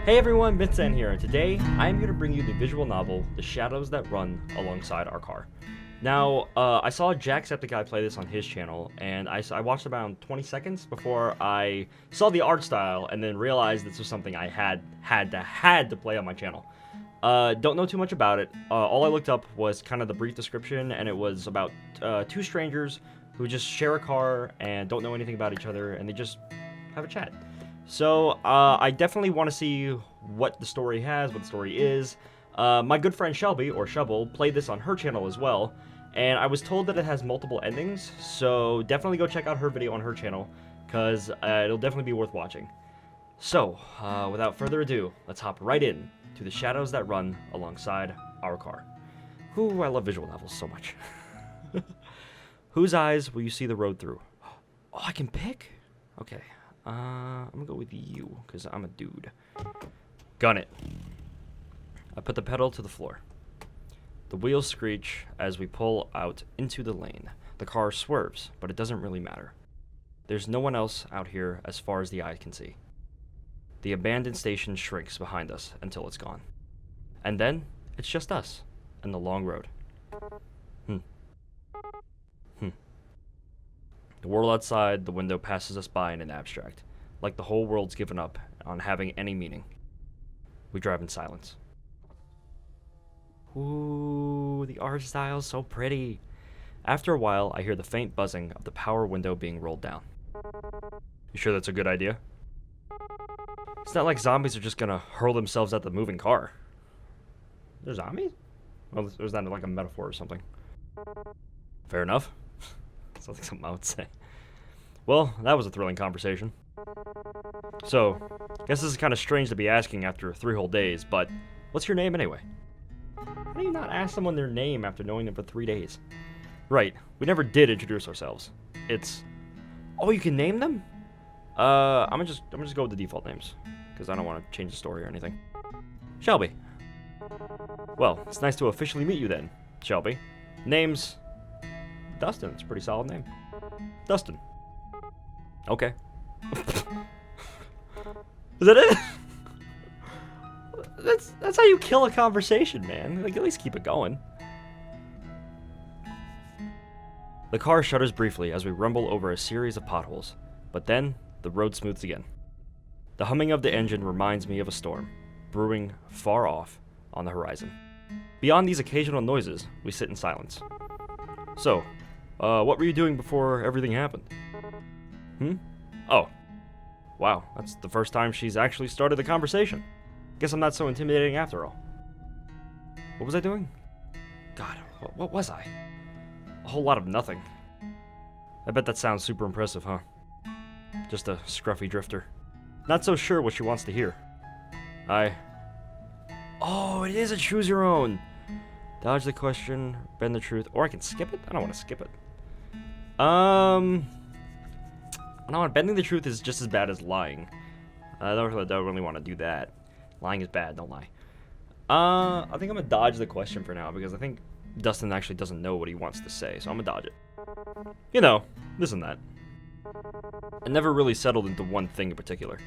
Hey everyone, Mithzan here, and today I am going to bring you the visual novel, The Shadows That Run Alongside Our Car. Now, I saw Jacksepticeye play this on his channel, and I watched about 20 seconds before I saw the art style, and then realized this was something I had to play on my channel. Don't know too much about it. All I looked up was kind of the brief description, and it was about two strangers who just share a car and don't know anything about each other, and they just have a chat. So, I definitely want to see what the story has, what the story is. My good friend Shelby, or Shovel, played this on her channel as well, and I was told that it has multiple endings, so definitely go check out her video on her channel, because it'll definitely be worth watching. So, without further ado, let's hop right in to The Shadows That Run Alongside Our Car. Ooh, I love visual novels so much. Whose eyes will you see the road through? Oh, I can pick? Okay. I'm gonna go with you, because I'm a dude. Gun it. I put the pedal to the floor. The wheels screech as we pull out into the lane. The car swerves, but it doesn't really matter. There's no one else out here as far as the eye can see. The abandoned station shrinks behind us until it's gone. And then, it's just us, and the long road. The world outside the window passes us by in an abstract, like the whole world's given up on having any meaning. We drive in silence. Ooh, the art style's so pretty. After a while, I hear the faint buzzing of the power window being rolled down. You sure that's a good idea? It's not like zombies are just gonna hurl themselves at the moving car. They're zombies? Well, there's not like a metaphor or something. Fair enough. Sounds like something I would say. Well, that was a thrilling conversation. So, guess this is kind of strange to be asking after 3 whole days, but what's your name anyway? How do you not ask someone their name after knowing them for 3 days? Right, we never did introduce ourselves. It's... Oh, you can name them? I'm gonna just go with the default names, because I don't want to change the story or anything. Shelby. Well, it's nice to officially meet you then, Shelby. Name's... Dustin. It's a pretty solid name. Dustin. Okay. Is that it? That's how you kill a conversation, man. Like, at least keep it going. The car shudders briefly as we rumble over a series of potholes, but then the road smooths again. The humming of the engine reminds me of a storm, brewing far off on the horizon. Beyond these occasional noises, we sit in silence. So, what were you doing before everything happened? Oh. Wow, that's the first time she's actually started the conversation. Guess I'm not so intimidating after all. What was I doing? God, what was I? A whole lot of nothing. I bet that sounds super impressive, huh? Just a scruffy drifter. Not so sure what she wants to hear. Oh, it is a choose your own! Dodge the question, bend the truth, or I can skip it? I don't want to skip it. No, bending the truth is just as bad as lying. I don't really want to do that. Lying is bad, don't lie. I think I'm gonna dodge the question for now, because I think Dustin actually doesn't know what he wants to say, so I'm gonna dodge it. You know, this and that. I never really settled into one thing in particular.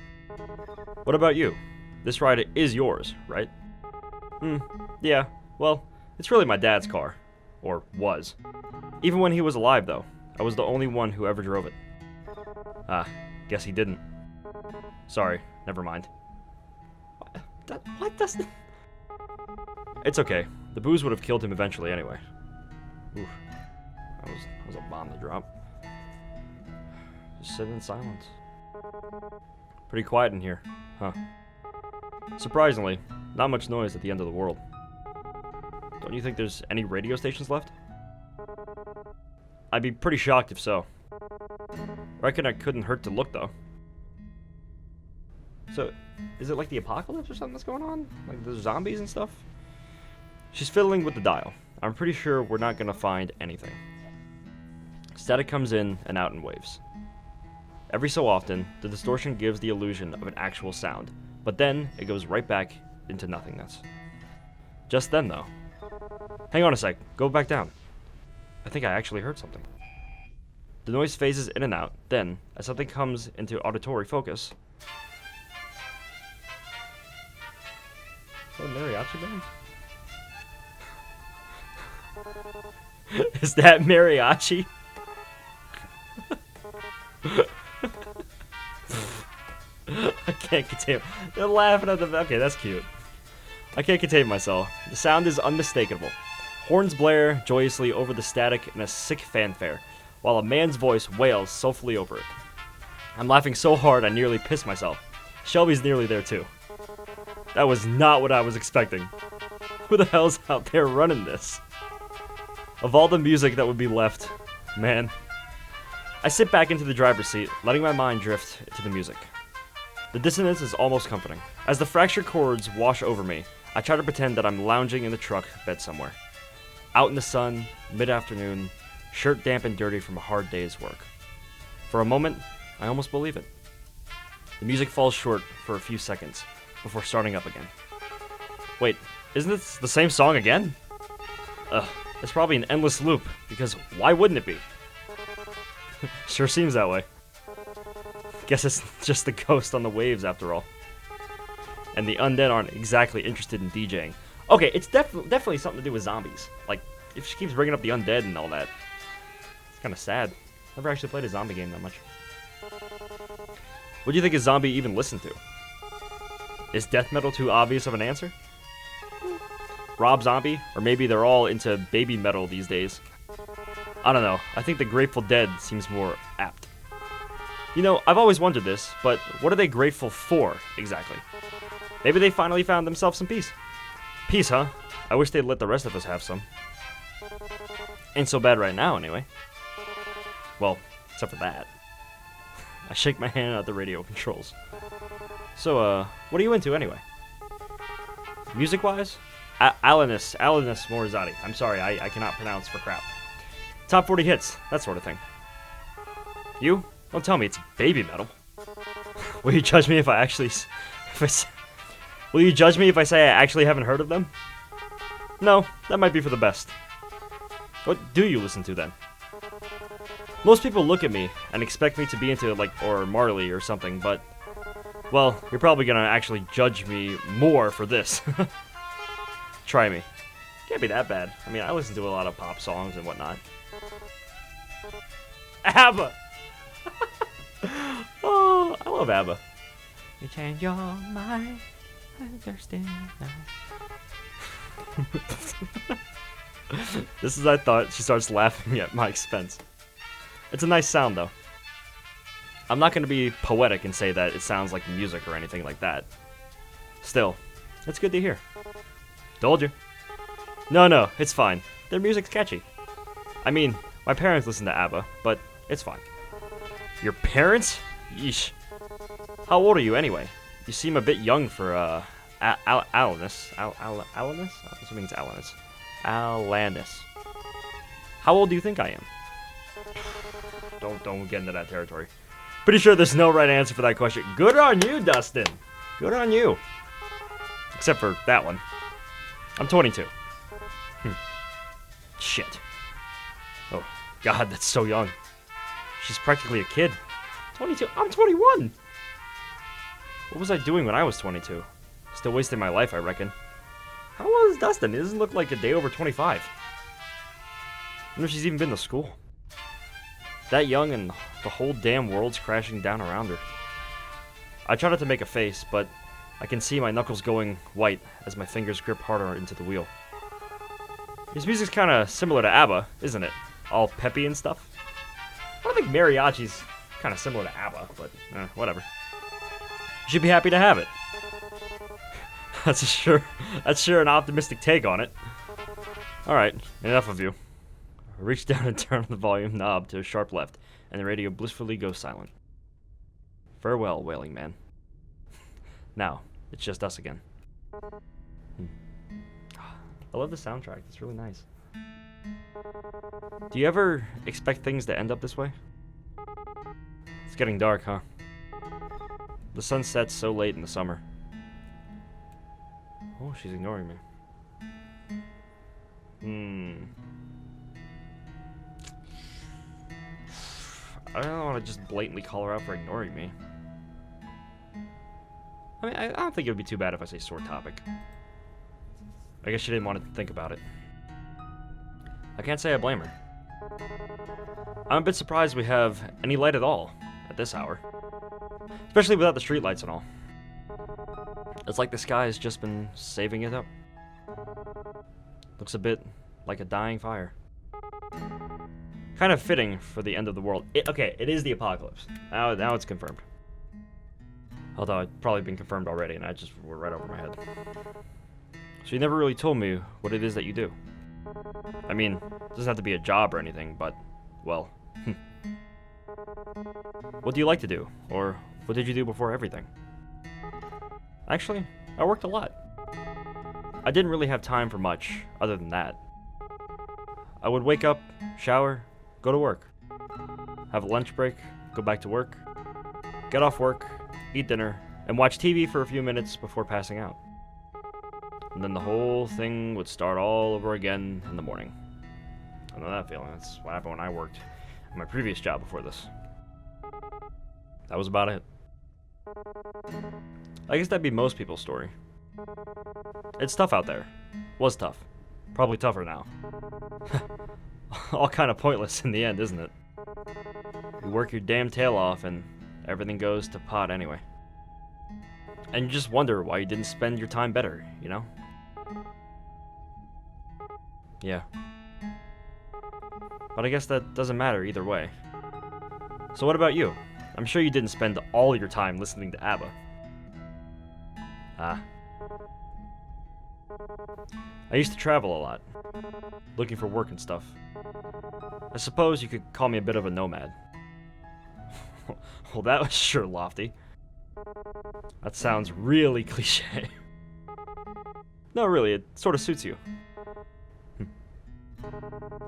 What about you? This ride is yours, right? Yeah, well, it's really my dad's car. Or was. Even when he was alive, though, I was the only one who ever drove it. Ah, guess he didn't. Sorry, never mind. What does... It's okay. The booze would have killed him eventually anyway. Oof. That was a bomb to drop. Just sit in silence. Pretty quiet in here, huh? Surprisingly, not much noise at the end of the world. Don't you think there's any radio stations left? I'd be pretty shocked if so. Reckon I couldn't hurt to look, though. So, is it like the apocalypse or something that's going on? Like there's zombies and stuff? She's fiddling with the dial. I'm pretty sure we're not gonna find anything. Static comes in and out in waves. Every so often, the distortion gives the illusion of an actual sound, but then it goes right back into nothingness. Just then, though. Hang on a sec, go back down. I think I actually heard something. The noise phases in and out, then, as something comes into auditory focus, What, a mariachi band? Is that mariachi? I can't contain. They're laughing at the. Okay, that's cute. I can't contain myself. The sound is unmistakable. Horns blare joyously over the static in a sick fanfare, while a man's voice wails soulfully over it. I'm laughing so hard I nearly piss myself. Shelby's nearly there too. That was not what I was expecting. Who the hell's out there running this? Of all the music that would be left, man. I sit back into the driver's seat, letting my mind drift to the music. The dissonance is almost comforting. As the fractured chords wash over me, I try to pretend that I'm lounging in the truck bed somewhere. Out in the sun, mid-afternoon, shirt damp and dirty from a hard day's work. For a moment, I almost believe it. The music falls short for a few seconds, before starting up again. Wait, isn't this the same song again? Ugh, it's probably an endless loop, because why wouldn't it be? Sure seems that way. Guess it's just the ghost on the waves after all. And the undead aren't exactly interested in DJing. Okay, it's definitely something to do with zombies. Like, if she keeps bringing up the undead and all that. It's kind of sad. Never actually played a zombie game that much. What do you think a zombie even listened to? Is death metal too obvious of an answer? Rob Zombie? Or maybe they're all into baby metal these days. I don't know. I think the Grateful Dead seems more apt. You know, I've always wondered this, but what are they grateful for, exactly? Maybe they finally found themselves some peace. Peace, huh? I wish they'd let the rest of us have some. Ain't so bad right now, anyway. Well, except for that. I shake my hand at the radio controls. So, what are you into, anyway? Music-wise? Alanis Morizati. I'm sorry, I cannot pronounce for crap. Top 40 hits, that sort of thing. You? Don't tell me it's baby metal. Will you judge me if I actually... Will you judge me if I say I actually haven't heard of them? No, that might be for the best. What do you listen to, then? Most people look at me and expect me to be into, like, or Marley or something, but... Well, you're probably gonna actually judge me more for this. Try me. Can't be that bad. I mean, I listen to a lot of pop songs and whatnot. ABBA! Oh, I love ABBA. You change your mind, understand now. This is, I thought, she starts laughing at my expense. It's a nice sound, though. I'm not going to be poetic and say that it sounds like music or anything like that. Still, it's good to hear. Told you. No, it's fine. Their music's catchy. I mean, my parents listen to ABBA, but it's fine. Your parents? Yeesh. How old are you, anyway? You seem a bit young for, Alanis. Alanis? I'm assuming it's Alanis. Alanis. How old do you think I am? Don't get into that territory. Pretty sure there's no right answer for that question. Good on you, Dustin. Good on you. Except for that one. I'm 22. Shit. Oh, God, that's so young. She's practically a kid. 22. I'm 21. What was I doing when I was 22? Still wasting my life, I reckon. How old is Dustin? It doesn't look like a day over 25. I wonder if she's even been to school. That young and the whole damn world's crashing down around her. I try not to make a face, but I can see my knuckles going white as my fingers grip harder into the wheel. This music's kind of similar to ABBA, isn't it? All peppy and stuff. I don't think mariachi's kind of similar to ABBA, but whatever. You should be happy to have it. That's sure an optimistic take on it. Alright, enough of you. I reach down and turn on the volume knob to a sharp left, and the radio blissfully goes silent. Farewell, Wailing Man. Now, it's just us again. I love the soundtrack, it's really nice. Do you ever expect things to end up this way? It's getting dark, huh? The sun sets so late in the summer. Oh, she's ignoring me. I don't want to just blatantly call her out for ignoring me. I mean, I don't think it would be too bad if I say sore topic. I guess she didn't want to think about it. I can't say I blame her. I'm a bit surprised we have any light at all at this hour. Especially without the streetlights and all. It's like the sky has just been saving it up. Looks a bit like a dying fire. Kind of fitting for the end of the world. Okay, it is the apocalypse. Now it's confirmed. Although it's probably been confirmed already and I just went right over my head. So you never really told me what it is that you do. I mean, it doesn't have to be a job or anything, but, well. What do you like to do? Or what did you do before everything? Actually, I worked a lot. I didn't really have time for much other than that. I would wake up, shower, go to work. Have a lunch break, go back to work. Get off work, eat dinner, and watch TV for a few minutes before passing out. And then the whole thing would start all over again in the morning. I know that feeling. That's what happened when I worked at my previous job before this. That was about it. I guess that'd be most people's story. It's tough out there. Was tough. Probably tougher now. All kind of pointless in the end, isn't it? You work your damn tail off and everything goes to pot anyway. And you just wonder why you didn't spend your time better, you know? Yeah. But I guess that doesn't matter either way. So what about you? I'm sure you didn't spend all your time listening to ABBA. Ah. I used to travel a lot, looking for work and stuff. I suppose you could call me a bit of a nomad. Well, that was sure lofty. That sounds really cliche. No, really, it sort of suits you.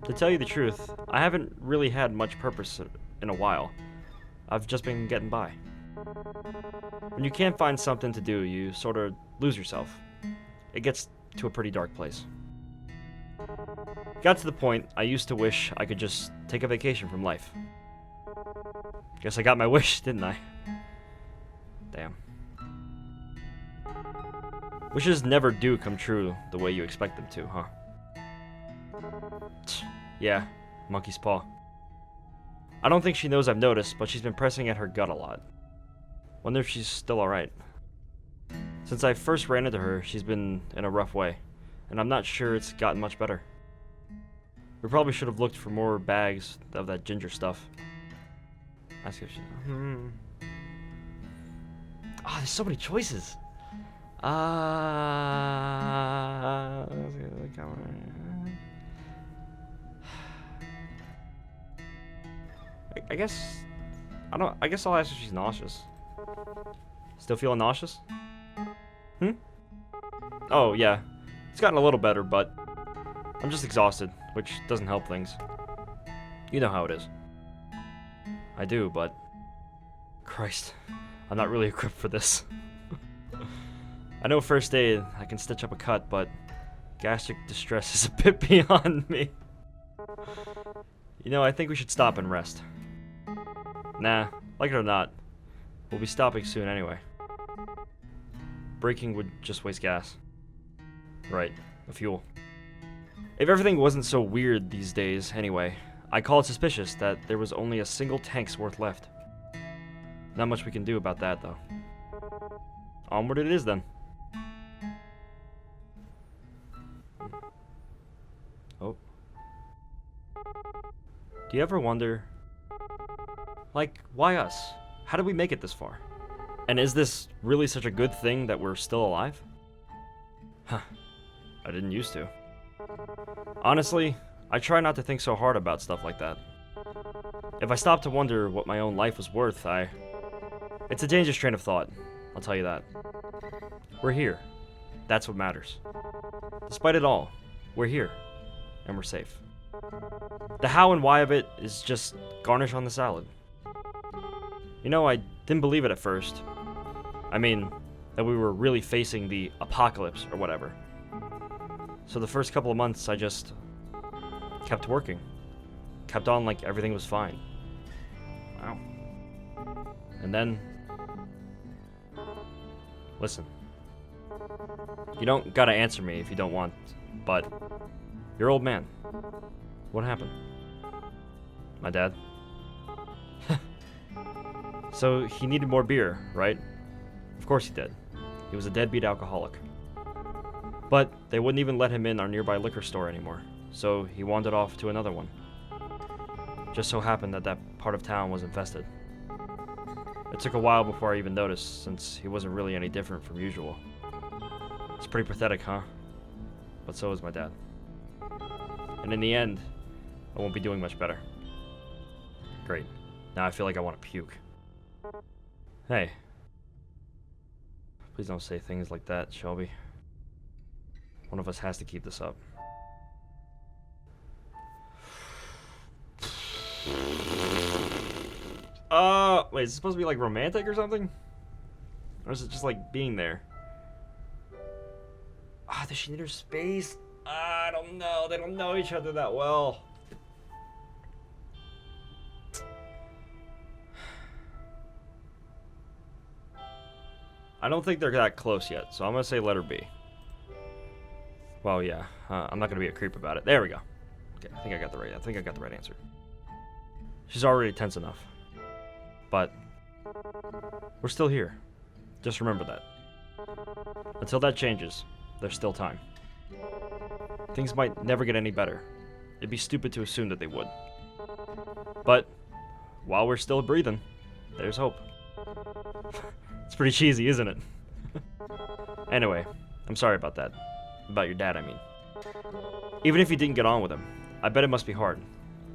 To tell you the truth, I haven't really had much purpose in a while. I've just been getting by. When you can't find something to do, you sort of lose yourself. It gets to a pretty dark place. Got to the point I used to wish I could just take a vacation from life. Guess I got my wish, didn't I? Damn. Wishes never do come true the way you expect them to, huh? Yeah, monkey's paw. I don't think she knows I've noticed, but she's been pressing at her gut a lot. Wonder if she's still alright. Since I first ran into her, she's been in a rough way, and I'm not sure it's gotten much better. We probably should have looked for more bags of that ginger stuff. Ask if she... Ah, there's so many choices. I guess... I guess I'll ask if she's nauseous. Still feeling nauseous? Oh, yeah. It's gotten a little better, but... I'm just exhausted, which doesn't help things. You know how it is. I do, but... Christ. I'm not really equipped for this. I know first aid, I can stitch up a cut, but... gastric distress is a bit beyond me. You know, I think we should stop and rest. Nah, like it or not, we'll be stopping soon anyway. Braking would just waste gas. Right, the fuel. If everything wasn't so weird these days anyway, I call it suspicious that there was only a single tank's worth left. Not much we can do about that, though. Onward it is, then. Oh. Do you ever wonder... like, why us? How did we make it this far? And is this really such a good thing that we're still alive? Huh. I didn't used to. Honestly, I try not to think so hard about stuff like that. If I stop to wonder what my own life was worth, it's a dangerous train of thought, I'll tell you that. We're here. That's what matters. Despite it all, we're here. And we're safe. The how and why of it is just garnish on the salad. You know, I didn't believe it at first. I mean, that we were really facing the apocalypse or whatever. So the first couple of months, I just kept working. Kept on like everything was fine. Wow. And then... listen. You don't gotta answer me if you don't want, but you're old man. What happened? My dad? So he needed more beer, right? Of course he did. He was a deadbeat alcoholic. But they wouldn't even let him in our nearby liquor store anymore, so he wandered off to another one. Just so happened that that part of town was infested. It took a while before I even noticed, since he wasn't really any different from usual. It's pretty pathetic, huh? But so is my dad. And in the end, I won't be doing much better. Great. Now I feel like I want to puke. Hey. Please don't say things like that, Shelby. One of us has to keep this up. Wait, is it supposed to be like romantic or something? Or is it just like being there? Does she need her space? I don't know. They don't know each other that well. I don't think they're that close yet, so I'm gonna say let her be. Well, yeah. I'm not gonna be a creep about it. There we go. Okay, I think I got the right answer. She's already tense enough. But we're still here. Just remember that. Until that changes, there's still time. Things might never get any better. It'd be stupid to assume that they would. But while we're still breathing, there's hope. It's pretty cheesy, isn't it? Anyway, I'm sorry about that. About your dad, I mean. Even if you didn't get on with him, I bet it must be hard,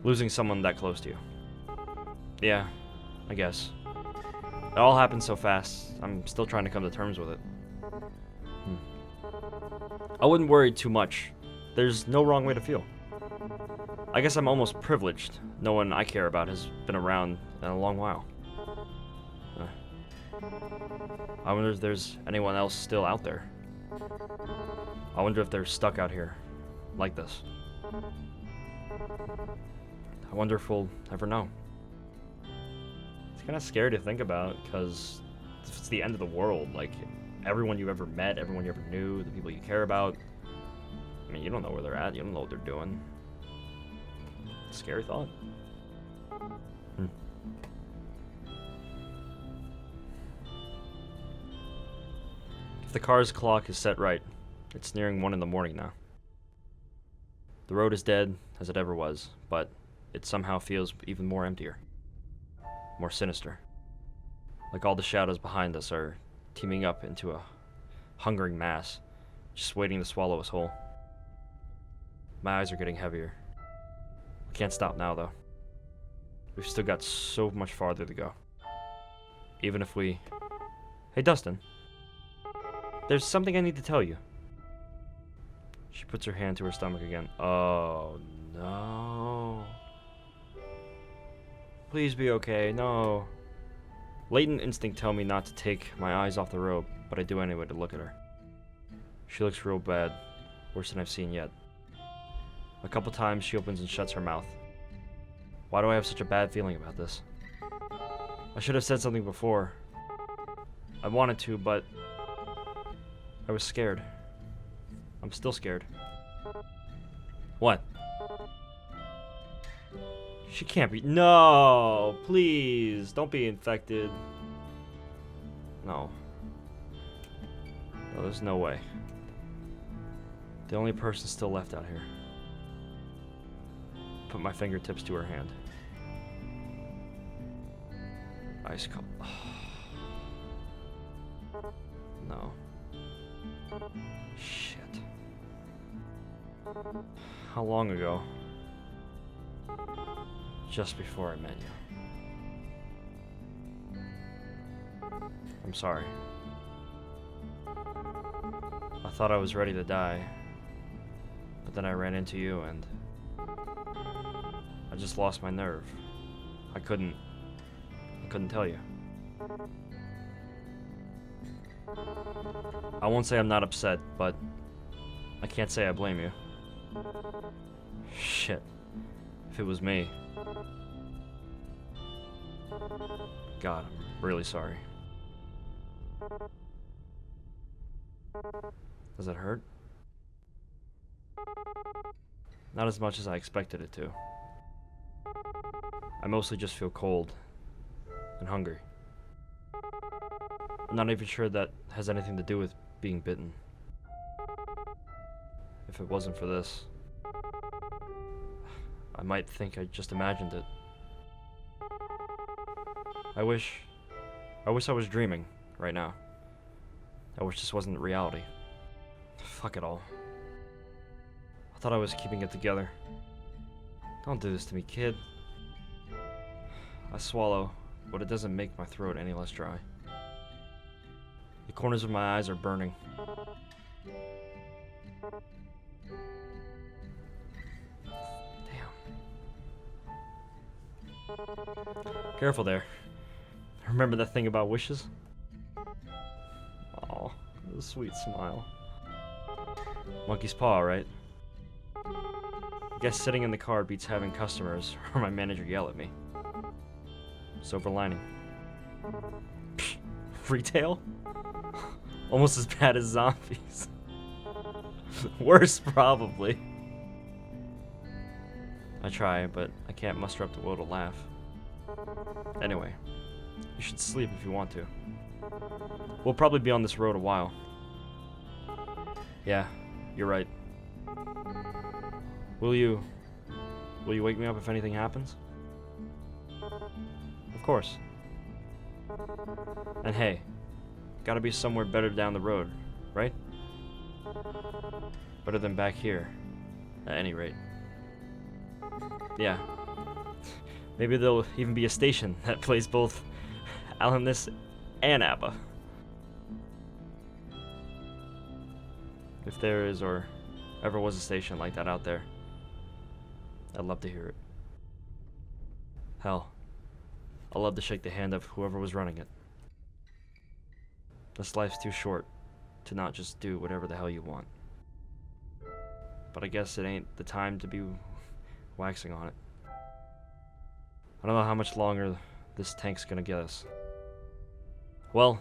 losing someone that close to you. Yeah, I guess. It all happened so fast, I'm still trying to come to terms with it. I wouldn't worry too much. There's no wrong way to feel. I guess I'm almost privileged. No one I care about has been around in a long while. I wonder if there's anyone else still out there. I wonder if they're stuck out here, like this. I wonder if we'll ever know. It's kind of scary to think about, because it's the end of the world. Like, everyone you ever met, everyone you ever knew, the people you care about. I mean, you don't know where they're at, you don't know what they're doing. Scary thought. If the car's clock is set right, it's nearing 1 in the morning now. The road is dead, as it ever was, but it somehow feels even more emptier. More sinister. Like all the shadows behind us are teaming up into a hungering mass, just waiting to swallow us whole. My eyes are getting heavier. We can't stop now, though. We've still got so much farther to go. Even if we... Hey, Dustin. There's something I need to tell you. She puts her hand to her stomach again. Oh, no. Please be okay. No. Latent instinct tell me not to take my eyes off the road, but I do anyway to look at her. She looks real bad. Worse than I've seen yet. A couple times she opens and shuts her mouth. Why do I have such a bad feeling about this? I should have said something before. I wanted to, but I was scared. I'm still scared. What? She can't be. No, please don't be infected. No. No, there's no way. The only person still left out here. Put my fingertips to her hand. Ice cold. No. Shit. How long ago? Just before I met you. I'm sorry. I thought I was ready to die, but then I ran into you and I just lost my nerve. I couldn't tell you. I won't say I'm not upset, but I can't say I blame you. Shit. If it was me. God, I'm really sorry. Does it hurt? Not as much as I expected it to. I mostly just feel cold and hungry. I'm not even sure that has anything to do with being bitten. If it wasn't for this, I might think I just imagined it. I wish I was dreaming right now. I wish this wasn't reality. Fuck it all. I thought I was keeping it together. Don't do this to me, kid. I swallow, but it doesn't make my throat any less dry. The corners of my eyes are burning. Damn. Careful there. Remember that thing about wishes? Aw, a sweet smile. Monkey's paw, right? I guess sitting in the car beats having customers or my manager yell at me. Silver lining. Psh, retail? Almost as bad as zombies. Worse, probably. I try, but I can't muster up the will to laugh. Anyway, you should sleep if you want to. We'll probably be on this road a while. Yeah, you're right. Will you wake me up if anything happens? Of course. And hey, gotta be somewhere better down the road, right? Better than back here, at any rate. Yeah. Maybe there'll even be a station that plays both Alanis and ABBA. If there is or ever was a station like that out there, I'd love to hear it. Hell, I'd love to shake the hand of whoever was running it. This life's too short to not just do whatever the hell you want. But I guess it ain't the time to be waxing on it. I don't know how much longer this tank's gonna get us. Well,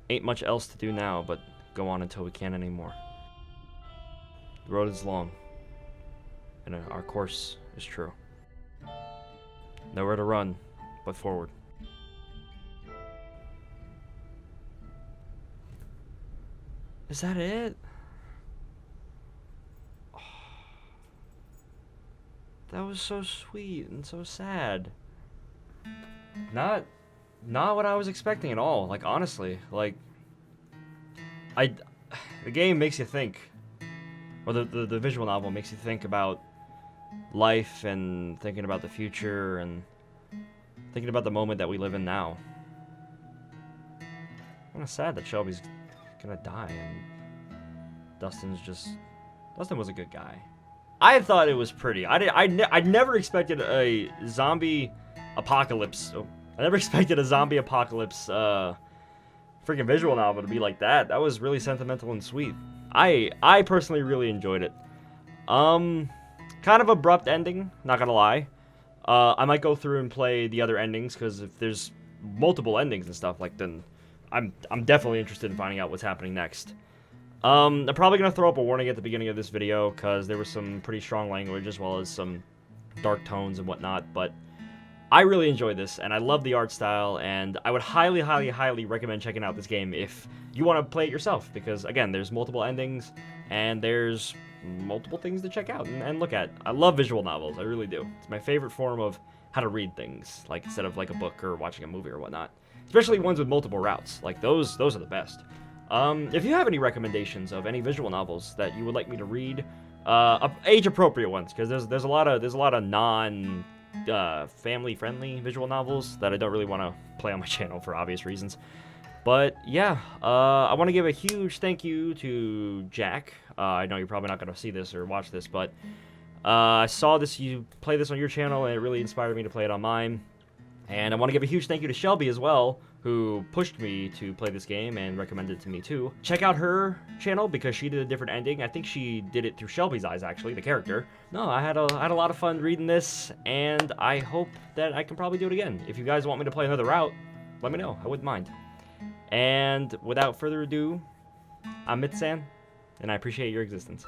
ain't much else to do now but go on until we can't anymore. The road is long, and our course is true. Nowhere to run but forward. Is that it? Oh, that was so sweet and so sad. Not what I was expecting at all. Like, honestly, like, the game makes you think, or the visual novel makes you think about life and thinking about the future and thinking about the moment that we live in now. Kind of sad that Shelby's gonna die and Dustin was a good guy. I thought it was pretty. I never expected a zombie apocalypse. I never expected a zombie apocalypse freaking visual novel to be like that. That was really sentimental and sweet. I personally really enjoyed it. Kind of abrupt ending, not gonna lie. I might go through and play the other endings, because if there's multiple endings and stuff, like, then I'm definitely interested in finding out what's happening next. I'm probably gonna throw up a warning at the beginning of this video, because there was some pretty strong language as well as some dark tones and whatnot, but I really enjoyed this, and I love the art style, and I would highly, highly, highly recommend checking out this game if you want to play it yourself, because, again, there's multiple endings, and there's multiple things to check out and look at. I love visual novels, I really do. It's my favorite form of how to read things, like, instead of, like, a book or watching a movie or whatnot. Especially ones with multiple routes, like, those are the best. If you have any recommendations of any visual novels that you would like me to read, age-appropriate ones, because there's a lot of non family-friendly visual novels that I don't really want to play on my channel for obvious reasons. But yeah, I want to give a huge thank you to Jack. I know you're probably not going to see this or watch this, but I saw you play this on your channel, and it really inspired me to play it on mine. And I want to give a huge thank you to Shelby as well, who pushed me to play this game and recommended it to me too. Check out her channel, because she did a different ending. I think she did it through Shelby's eyes, actually, the character. No, I had a lot of fun reading this, and I hope that I can probably do it again. If you guys want me to play another route, let me know. I wouldn't mind. And without further ado, I'm Mithzan, and I appreciate your existence.